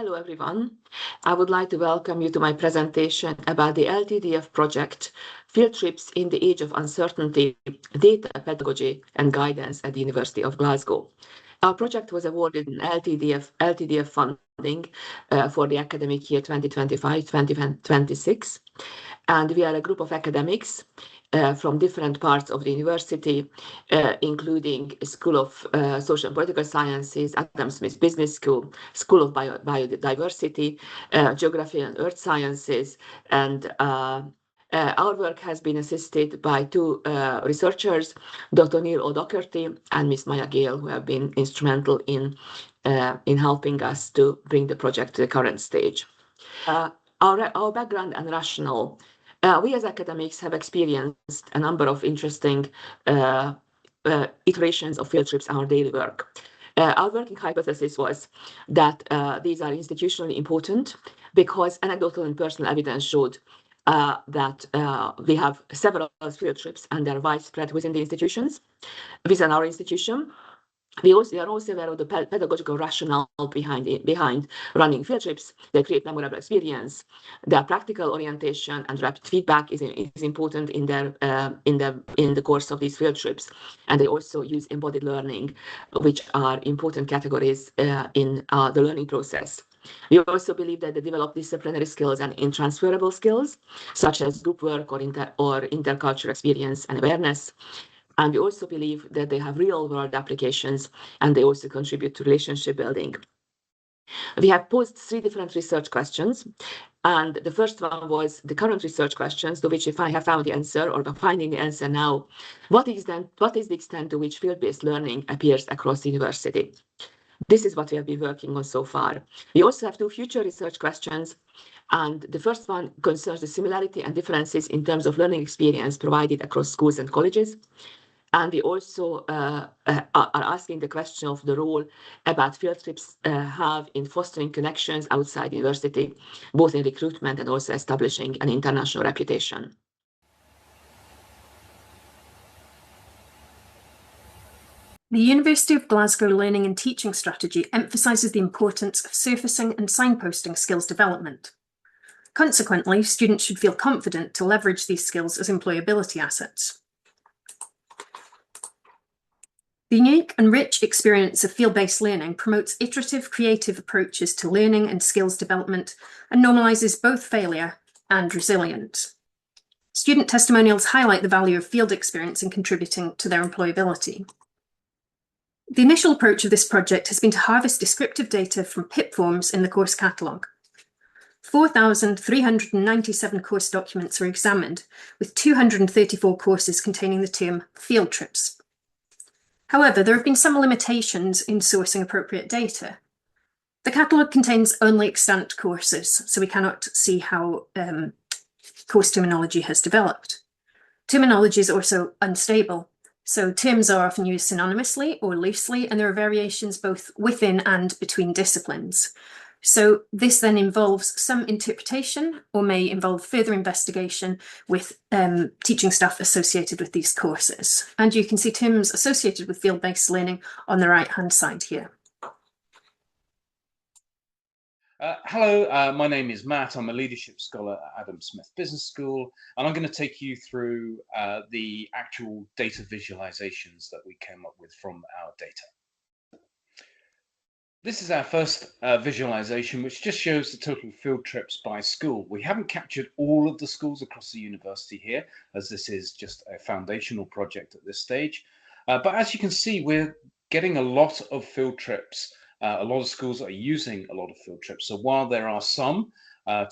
Hello, everyone. I would like to welcome you to my presentation about the LTDF project, Field Trips in the Age of Uncertainty, Data, Pedagogy and Guidance at the University of Glasgow. Our project was awarded an LTDF funding for the academic year 2025-2026. And we are a group of academics from different parts of the university, including School of Social and Political Sciences, Adam Smith Business School, School of Biodiversity, Geography and Earth Sciences, and our work has been assisted by two researchers, Dr. Neil O'Doherty and Miss Maya Gale, who have been instrumental in helping us to bring the project to the current stage. Our background and rationale. We as academics have experienced a number of interesting iterations of field trips in our daily work. Our working hypothesis was that these are institutionally important because anecdotal and personal evidence showed that we have several field trips and they're widespread within the institutions, within our institution. We are also aware of the pedagogical rationale behind running field trips. They create memorable experience. Their practical orientation and rapid feedback is important in the course of these field trips. And they also use embodied learning, which are important categories in the learning process. We also believe that they develop disciplinary skills and intransferable skills, such as group work or intercultural experience and awareness. And we also believe that they have real-world applications and they also contribute to relationship building. We have posed 3 different research questions. And the first one was the current research questions, to which if I have found the answer or finding the answer now, what is the extent to which field-based learning appears across the university? This is what we have been working on so far. We also have 2 future research questions. And the first one concerns the similarity and differences in terms of learning experience provided across schools and colleges. And we also are asking the question of the role about field trips have in fostering connections outside university, both in recruitment and also establishing an international reputation. The University of Glasgow Learning and Teaching Strategy emphasises the importance of surfacing and signposting skills development. Consequently, students should feel confident to leverage these skills as employability assets. The unique and rich experience of field-based learning promotes iterative, creative approaches to learning and skills development and normalises both failure and resilience. Student testimonials highlight the value of field experience in contributing to their employability. The initial approach of this project has been to harvest descriptive data from PIP forms in the course catalogue. 4,397 course documents were examined, with 234 courses containing the term field trips. However, there have been some limitations in sourcing appropriate data. The catalogue contains only extant courses, so we cannot see how course terminology has developed. Terminology is also unstable, so terms are often used synonymously or loosely, and there are variations both within and between disciplines. So this then involves some interpretation or may involve further investigation with teaching staff associated with these courses. And you can see terms associated with field-based learning on the right-hand side here. Hello, my name is Matt. I'm a leadership scholar at Adam Smith Business School, and I'm going to take you through the actual data visualizations that we came up with from our data. This is our first visualization, which just shows the total field trips by school. We haven't captured all of the schools across the university here, as this is just a foundational project at this stage. But as you can see, we're getting a lot of field trips. A lot of schools are using a lot of field trips. So while there are some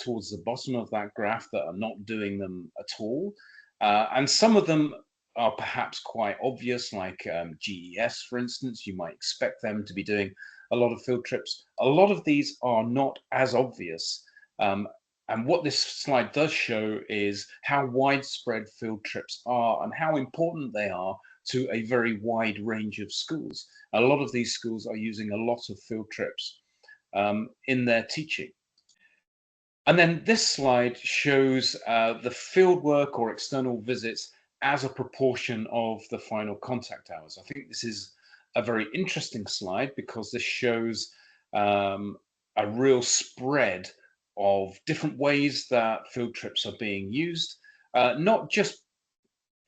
towards the bottom of that graph that are not doing them at all, and some of them are perhaps quite obvious, like GES, for instance, you might expect them to be doing a lot of field trips. A lot of these are not as obvious. And what this slide does show is how widespread field trips are and how important they are to a very wide range of schools. A lot of these schools are using a lot of field trips in their teaching. And then this slide shows the field work or external visits as a proportion of the final contact hours. I think this is a very interesting slide because this shows a real spread of different ways that field trips are being used, not just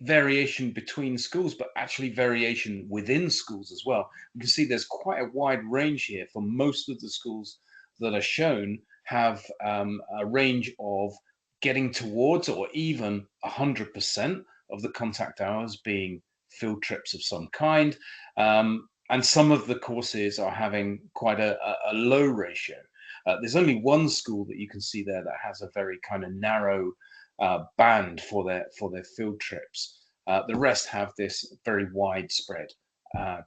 variation between schools, but actually variation within schools as well. You can see there's quite a wide range here. For most of the schools that are shown have a range of getting towards or even 100% of the contact hours being field trips of some kind. And some of the courses are having quite a low ratio. There's only one school that you can see there that has a very kind of narrow band for their field trips. The rest have this very widespread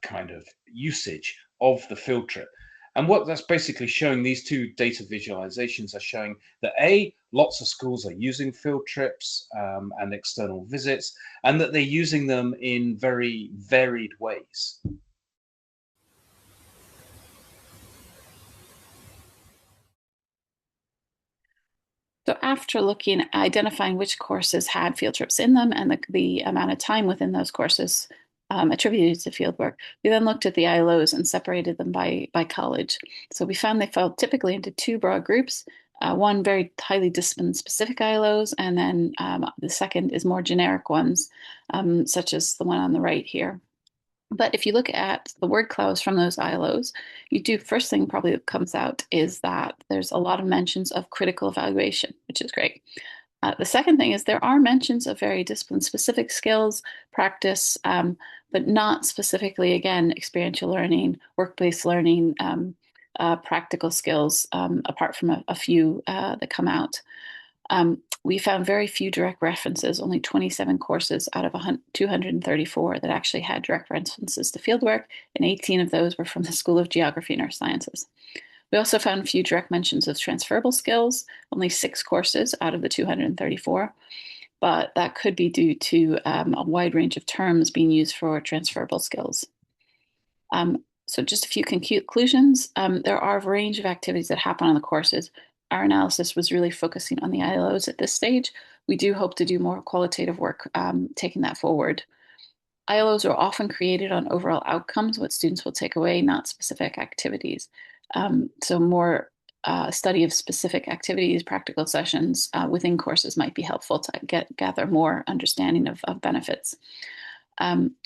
kind of usage of the field trip. And what that's basically showing, these two data visualizations are showing that lots of schools are using field trips and external visits, and that they're using them in very varied ways. So after identifying which courses had field trips in them and the amount of time within those courses attributed to fieldwork, we then looked at the ILOs and separated them by college. So we found they fell typically into two broad groups. One very highly discipline-specific ILOs, and then the second is more generic ones, such as the one on the right here. But if you look at the word clouds from those ILOs, first thing probably that comes out is that there's a lot of mentions of critical evaluation, which is great. The second thing is there are mentions of very discipline-specific skills, practice, but not specifically, again, experiential learning, work-based learning, practical skills, apart from a few that come out. We found very few direct references, only 27 courses out of 234 that actually had direct references to fieldwork, and 18 of those were from the School of Geography and Earth Sciences. We also found a few direct mentions of transferable skills, only 6 courses out of the 234, but that could be due to a wide range of terms being used for transferable skills. So just a few conclusions. There are a range of activities that happen on the courses. Our analysis was really focusing on the ILOs at this stage. We do hope to do more qualitative work taking that forward. ILOs are often created on overall outcomes, what students will take away, not specific activities. So more study of specific activities, practical sessions within courses might be helpful to gather more understanding of benefits.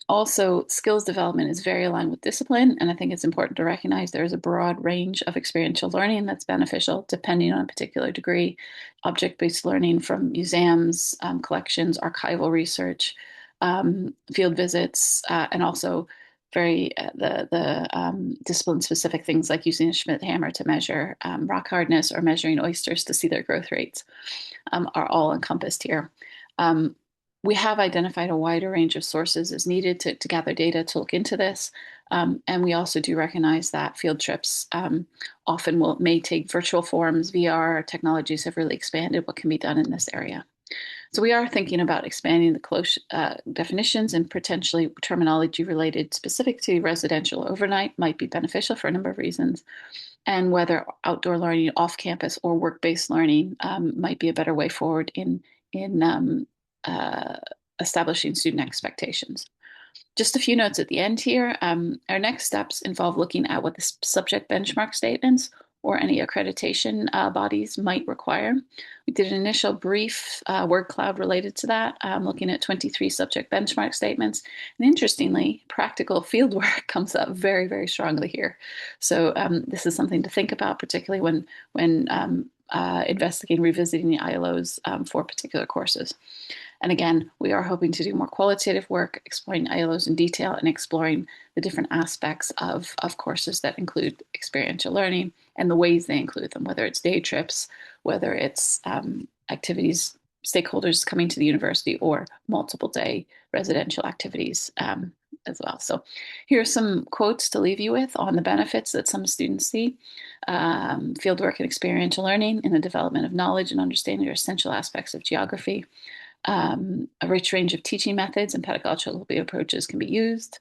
Also, skills development is very aligned with discipline, and I think it's important to recognize there is a broad range of experiential learning that's beneficial depending on a particular degree. Object-based learning from museums, collections, archival research, field visits, and also the discipline-specific things like using a Schmidt hammer to measure rock hardness or measuring oysters to see their growth rates are all encompassed here. We have identified a wider range of sources as needed to gather data to look into this. And we also do recognize that field trips often may take virtual forms. VR technologies have really expanded what can be done in this area. So we are thinking about expanding the close definitions, and potentially terminology related specific to residential overnight might be beneficial for a number of reasons. And whether outdoor learning off campus or work-based learning might be a better way forward in establishing student expectations. Just a few notes at the end here. Our next steps involve looking at what the subject benchmark statements or any accreditation bodies might require. We did an initial brief word cloud related to that, looking at 23 subject benchmark statements. And interestingly, practical fieldwork comes up very, very strongly here. So this is something to think about, particularly when investigating, revisiting the ILOs for particular courses. And again, we are hoping to do more qualitative work, exploring ILOs in detail and exploring the different aspects of courses that include experiential learning and the ways they include them, whether it's day trips, whether it's activities, stakeholders coming to the university, or multiple day residential activities as well. So here are some quotes to leave you with on the benefits that some students see. Fieldwork and experiential learning in the development of knowledge and understanding are essential aspects of geography. A rich range of teaching methods and pedagogical approaches can be used.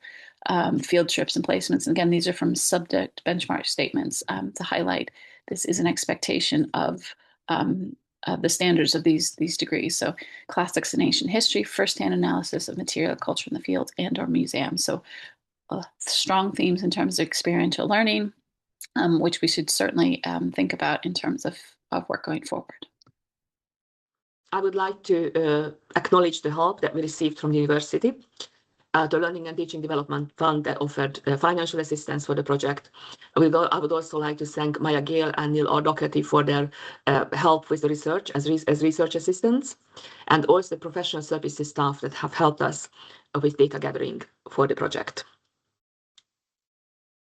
Field trips and placements, and again, these are from subject benchmark statements to highlight this is an expectation of the standards of these degrees. So classics in ancient history, firsthand analysis of material culture in the field and or museums. So strong themes in terms of experiential learning. which we should certainly think about in terms of work going forward. I would like to acknowledge the help that we received from the university. The Learning and Teaching Development Fund that offered financial assistance for the project. I would also like to thank Maya Gale and Neil R. Doherty for their help with the research as research assistants, and also the professional services staff that have helped us with data gathering for the project.